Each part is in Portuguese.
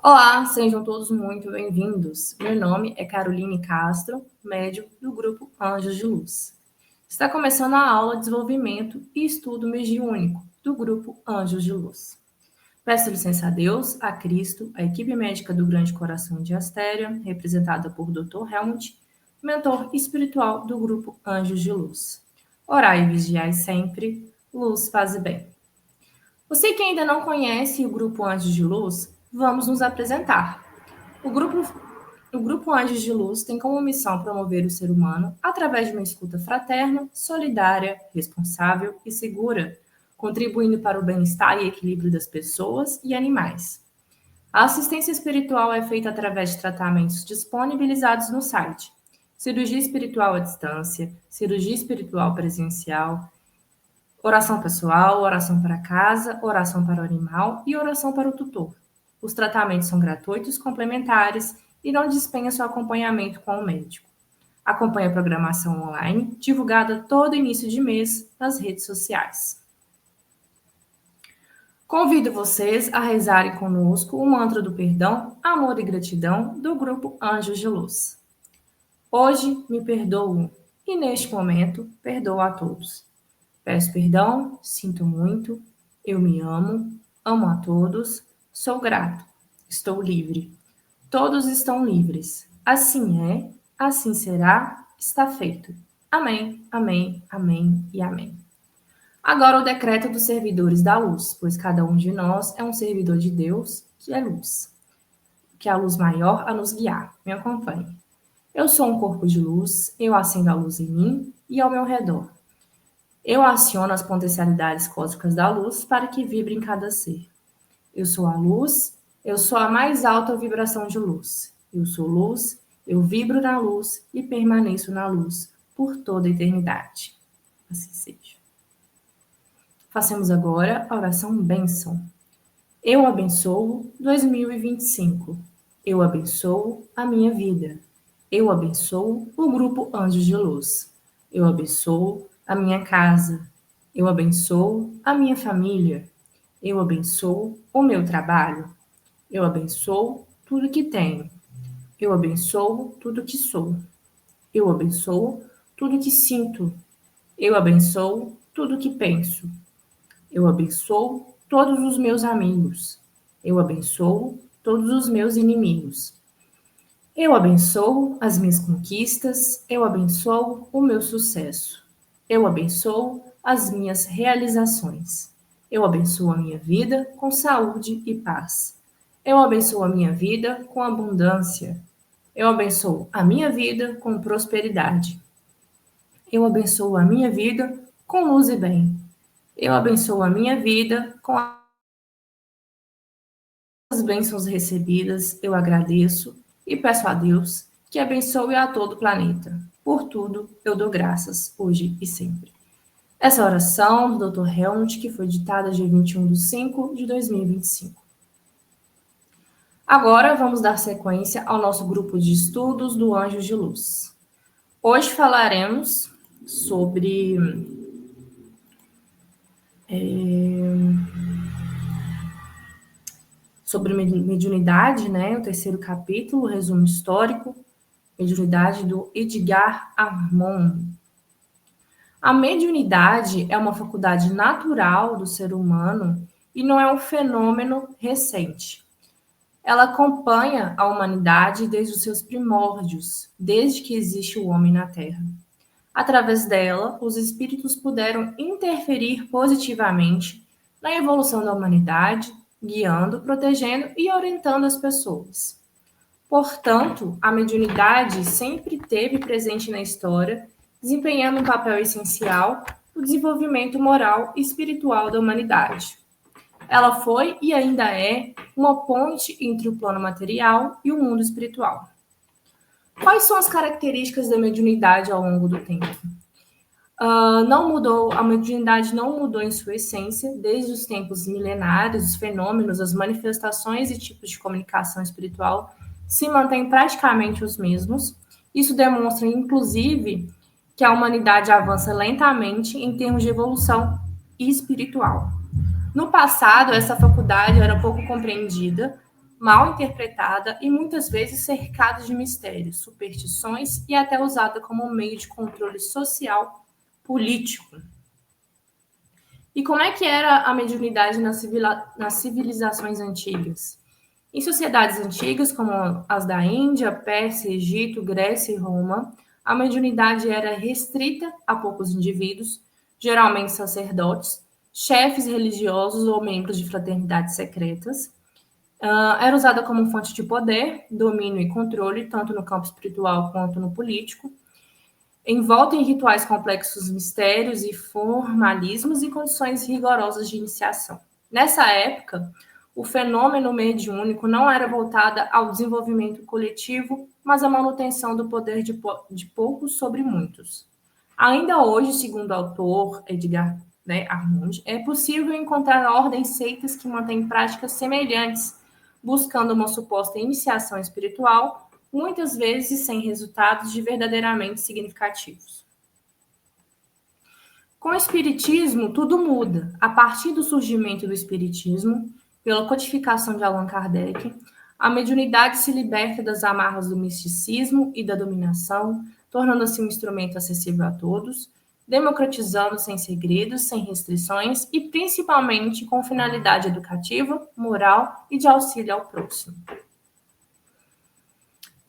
Olá, sejam todos muito bem-vindos. Meu nome é Caroline Castro, médium do grupo Anjos de Luz. Está começando a aula de desenvolvimento e estudo mediúnico do grupo Anjos de Luz. Peço licença a Deus, a Cristo, a equipe médica do Grande Coração de Astéria, representada por Dr. Helmut, mentor espiritual do grupo Anjos de Luz. Orai e vigiai sempre, luz, paz e bem. Você que ainda não conhece o grupo Anjos de Luz, vamos nos apresentar. O grupo Anjos de Luz tem como missão promover o ser humano através de uma escuta fraterna, solidária, responsável e segura, contribuindo para o bem-estar e equilíbrio das pessoas e animais. A assistência espiritual é feita através de tratamentos disponibilizados no site: cirurgia espiritual à distância, cirurgia espiritual presencial, oração pessoal, oração para casa, oração para o animal e oração para o tutor. Os tratamentos são gratuitos, complementares e não dispensam seu acompanhamento com o médico. Acompanhe a programação online, divulgada todo início de mês nas redes sociais. Convido vocês a rezarem conosco o mantra do perdão, amor e gratidão do grupo Anjos de Luz. Hoje me perdoo e neste momento perdoo a todos. Peço perdão, sinto muito, eu me amo, amo a todos, sou grato, estou livre. Todos estão livres. Assim é, assim será, está feito. Amém, amém, amém e amém. Agora o decreto dos servidores da luz, pois cada um de nós é um servidor de Deus, que é luz. Que é a luz maior a nos guiar. Me acompanhe. Eu sou um corpo de luz, eu acendo a luz em mim e ao meu redor. Eu aciono as potencialidades cósmicas da luz para que vibre em cada ser. Eu sou a luz, eu sou a mais alta vibração de luz. Eu sou luz, eu vibro na luz e permaneço na luz por toda a eternidade. Assim seja. Façamos agora a oração bênção. Eu abençoo 2025. Eu abençoo a minha vida. Eu abençoo o grupo Anjos de Luz. Eu abençoo a minha casa. Eu abençoo a minha família. Eu abençoo o meu trabalho. Eu abençoo tudo que tenho. Eu abençoo tudo que sou. Eu abençoo tudo que sinto. Eu abençoo tudo que penso. Eu abençoo todos os meus amigos. Eu abençoo todos os meus inimigos. Eu abençoo as minhas conquistas. Eu abençoo o meu sucesso. Eu abençoo as minhas realizações. Eu abençoo a minha vida com saúde e paz. Eu abençoo a minha vida com abundância. Eu abençoo a minha vida com prosperidade. Eu abençoo a minha vida com luz e bem. Eu abençoo a minha vida com as bênçãos recebidas. Eu agradeço e peço a Deus que abençoe a todo o planeta. Por tudo, eu dou graças, hoje e sempre. Essa oração do Dr. Helmut, que foi ditada dia 21/5/2025. Agora vamos dar sequência ao nosso grupo de estudos do Anjos de Luz. Hoje falaremos sobre mediunidade, né? O terceiro capítulo, resumo histórico, mediunidade do Edgar Armond. A mediunidade é uma faculdade natural do ser humano e não é um fenômeno recente. Ela acompanha a humanidade desde os seus primórdios, desde que existe o homem na Terra. Através dela, os espíritos puderam interferir positivamente na evolução da humanidade, guiando, protegendo e orientando as pessoas. Portanto, a mediunidade sempre esteve presente na história, desempenhando um papel essencial no desenvolvimento moral e espiritual da humanidade. Ela foi e ainda é uma ponte entre o plano material e o mundo espiritual. Quais são as características da mediunidade ao longo do tempo? Não mudou, a mediunidade não mudou em sua essência desde os tempos milenários. Os fenômenos, as manifestações e tipos de comunicação espiritual se mantêm praticamente os mesmos. Isso demonstra, inclusive, que a humanidade avança lentamente em termos de evolução espiritual. No passado, essa faculdade era pouco compreendida, mal interpretada e muitas vezes cercada de mistérios, superstições e até usada como meio de controle social político. E como é que era a mediunidade nas civilizações antigas? Em sociedades antigas, como as da Índia, Pérsia, Egito, Grécia e Roma, a mediunidade era restrita a poucos indivíduos, geralmente sacerdotes, chefes religiosos ou membros de fraternidades secretas. Era usada como fonte de poder, domínio e controle, tanto no campo espiritual quanto no político, envolta em rituais complexos, mistérios e formalismos e condições rigorosas de iniciação. Nessa época, o fenômeno mediúnico não era voltado ao desenvolvimento coletivo, mas à manutenção do poder de poucos sobre muitos. Ainda hoje, segundo o autor Edgar Armand, é possível encontrar ordens seitas que mantêm práticas semelhantes, buscando uma suposta iniciação espiritual, muitas vezes sem resultados de verdadeiramente significativos. Com o Espiritismo, tudo muda. A partir do surgimento do Espiritismo, pela codificação de Allan Kardec, a mediunidade se liberta das amarras do misticismo e da dominação, tornando-se um instrumento acessível a todos, democratizando sem segredos, sem restrições e principalmente com finalidade educativa, moral e de auxílio ao próximo.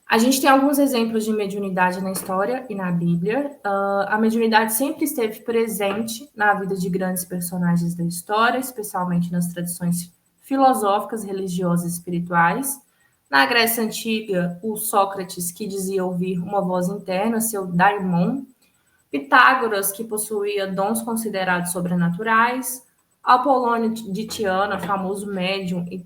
A gente tem alguns exemplos de mediunidade na história e na Bíblia. A mediunidade sempre esteve presente na vida de grandes personagens da história, especialmente nas tradições filosóficas, religiosas e espirituais. Na Grécia Antiga, o Sócrates, que dizia ouvir uma voz interna, seu daimon. Pitágoras, que possuía dons considerados sobrenaturais. Apolônio de Tiana, famoso médium e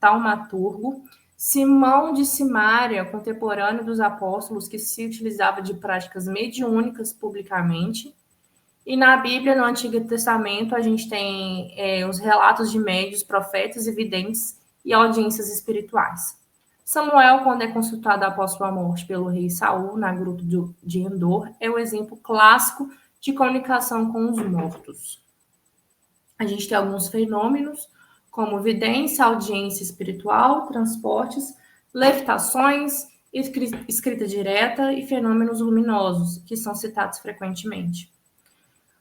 taumaturgo. Simão de Simária, contemporâneo dos apóstolos, que se utilizava de práticas mediúnicas publicamente. E na Bíblia, no Antigo Testamento, a gente tem os relatos de médios, profetas e videntes e audiências espirituais. Samuel, quando é consultado após sua morte pelo rei Saul, na gruta de Endor, é o exemplo clássico de comunicação com os mortos. A gente tem alguns fenômenos, como vidência, audiência espiritual, transportes, levitações, escrita direta e fenômenos luminosos, que são citados frequentemente.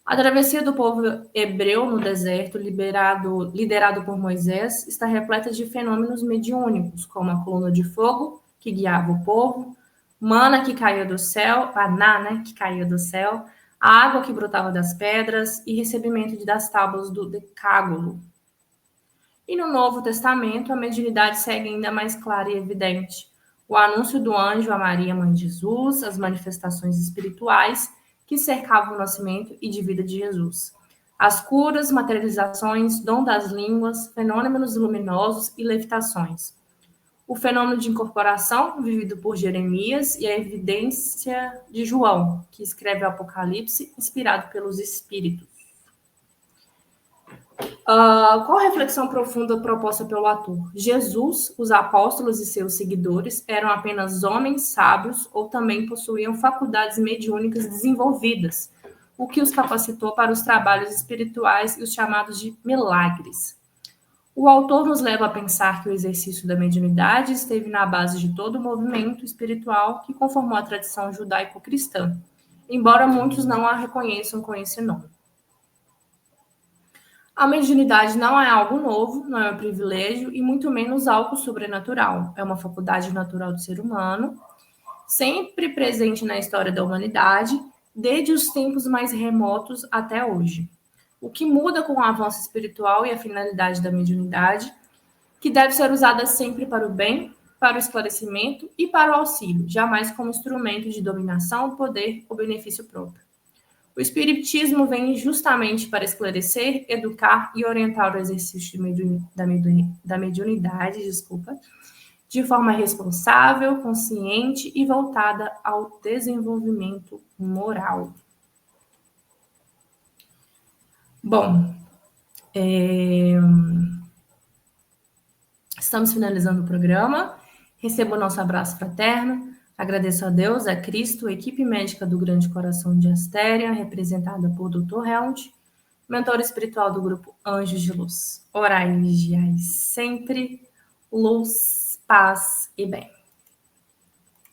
A travessia do povo hebreu no deserto, liderado por Moisés, está repleta de fenômenos mediúnicos, como a coluna de fogo, que guiava o povo, mana que caía do céu, maná, que caía do céu, a água que brotava das pedras e recebimento das tábuas do Decálogo. E no Novo Testamento, a mediunidade segue ainda mais clara e evidente. O anúncio do anjo a Maria, mãe de Jesus, as manifestações espirituais que cercavam o nascimento e de vida de Jesus. As curas, materializações, dom das línguas, fenômenos luminosos e levitações. O fenômeno de incorporação, vivido por Jeremias, e a evidência de João, que escreve o Apocalipse, inspirado pelos Espíritos. Qual a reflexão profunda proposta pelo ator? Jesus, os apóstolos e seus seguidores eram apenas homens sábios ou também possuíam faculdades mediúnicas desenvolvidas, o que os capacitou para os trabalhos espirituais e os chamados de milagres. O autor nos leva a pensar que o exercício da mediunidade esteve na base de todo o movimento espiritual que conformou a tradição judaico-cristã, embora muitos não a reconheçam com esse nome. A mediunidade não é algo novo, não é um privilégio e muito menos algo sobrenatural. É uma faculdade natural do ser humano, sempre presente na história da humanidade, desde os tempos mais remotos até hoje. O que muda com o avanço espiritual e a finalidade da mediunidade, que deve ser usada sempre para o bem, para o esclarecimento e para o auxílio, jamais como instrumento de dominação, poder ou benefício próprio. O Espiritismo vem justamente para esclarecer, educar e orientar o exercício da mediunidade, de forma responsável, consciente e voltada ao desenvolvimento moral. Bom, estamos finalizando o programa. Recebo o nosso abraço fraterno. Agradeço a Deus, a Cristo, a equipe médica do Grande Coração de Astéria, representada por Dr. Helmut, mentor espiritual do grupo Anjos de Luz. Orai e vigiai sempre. luz, paz e bem.